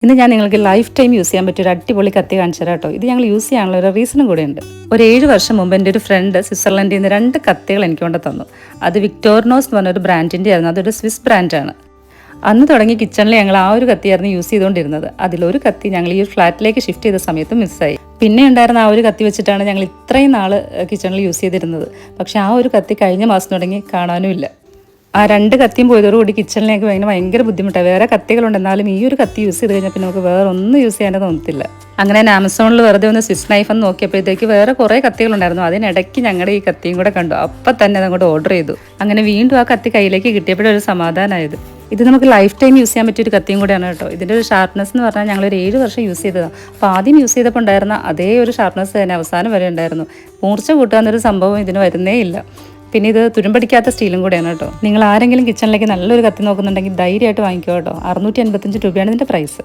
ഇന്ന് ഞാൻ നിങ്ങൾക്ക് ലൈഫ് ടൈം യൂസ് ചെയ്യാൻ പറ്റിയ ഒരു അടിപൊളി കത്തി കാണിച്ചു തരാം കേട്ടോ. ഇത് ഞങ്ങൾ യൂസ് ചെയ്യാനുള്ള ഒരു റീസണും കൂടെ ഉണ്ട്. ഒരു 7 വർഷം മുമ്പ് എൻ്റെ ഒരു ഫ്രണ്ട് സ്വിറ്റ്സർലൻഡിൽ നിന്ന് 2 കത്തികൾ എനിക്ക് കൊണ്ട് തന്നു. അത് വിക്ടോറിനോസ് എന്ന് പറഞ്ഞൊരു ബ്രാൻഡിൻ്റെ ആയിരുന്നു. അതൊരു സ്വിസ് ബ്രാൻഡാണ്. അന്ന് തുടങ്ങി കിച്ചണിൽ ഞങ്ങൾ ആ ഒരു കത്തിയായിരുന്നു യൂസ് ചെയ്തുകൊണ്ടിരുന്നത്. അതിലൊരു കത്തി ഞങ്ങൾ ഈ ഒരു ഫ്ലാറ്റിലേക്ക് ഷിഫ്റ്റ് ചെയ്ത സമയത്ത് മിസ്സായി. പിന്നെ ഉണ്ടായിരുന്ന ആ ഒരു കത്തി വെച്ചിട്ടാണ് ഞങ്ങൾ ഇത്രയും നാൾ കിച്ചണിൽ യൂസ് ചെയ്തിരുന്നത്. പക്ഷേ ആ ഒരു കത്തി കഴിഞ്ഞ മാസം തുടങ്ങി കാണാനും ഇല്ല. ആ 2 കത്തിയും പോയതോടുകൂടി കിച്ചണിലേക്ക് ഭയങ്കര ബുദ്ധിമുട്ടാണ്. വേറെ കത്തികളുണ്ട്, എന്നാലും ഈ ഒരു കത്തി യൂസ് ചെയ്ത് കഴിഞ്ഞാൽ പിന്നെ നമുക്ക് വേറെ ഒന്നും യൂസ് ചെയ്യാനേ തോന്നത്തില്ല. അങ്ങനെ ഞാൻ ആമസോണിൽ വെറുതെ ഒന്ന് സ്വിസ് നൈഫ് എന്ന് നോക്കിയപ്പോഴത്തേക്ക് വേറെ കുറേ കത്തികളുണ്ടായിരുന്നു. അതിനിടയ്ക്ക് ഞങ്ങളുടെ ഈ കത്തിയും കൂടെ കണ്ടു. അപ്പം തന്നെ അതങ്ങോട്ട് ഓർഡർ ചെയ്തു. അങ്ങനെ വീണ്ടും ആ കത്തി കയ്യിലേക്ക് കിട്ടിയപ്പോഴൊരു സമാധാനമായത്. ഇത് നമുക്ക് ലൈഫ് ടൈം യൂസ് ചെയ്യാൻ പറ്റിയൊരു കത്തിയും കൂടെയാണ് കേട്ടോ. ഇതിൻ്റെ ഒരു ഷാർപ്നെസ് എന്ന് പറഞ്ഞാൽ ഞങ്ങളൊരു 7 വർഷം യൂസ് ചെയ്തതാണ്. അപ്പോൾ ആദ്യം യൂസ് ചെയ്തപ്പോൾ ഉണ്ടായിരുന്ന അതേ ഒരു ഷാർപ്നെസ് തന്നെ അവസാനം വരെ ഉണ്ടായിരുന്നു. മൂർച്ച കൂട്ടുക എന്നൊരു സംഭവം ഇതിന് വരുന്നേ ഇല്ല. പിന്നെ ഇത് തുരുമ്പടിക്കാത്ത സ്റ്റീലും കൂടെയാണ് കേട്ടോ. നിങ്ങൾ ആരെങ്കിലും കിച്ചണിലേക്ക് നല്ലൊരു കത്തി നോക്കുന്നുണ്ടെങ്കിൽ ധൈര്യമായിട്ട് വാങ്ങിക്കോ കേട്ടോ. 655 രൂപയാണ് ഇതിൻ്റെ പ്രൈസ്.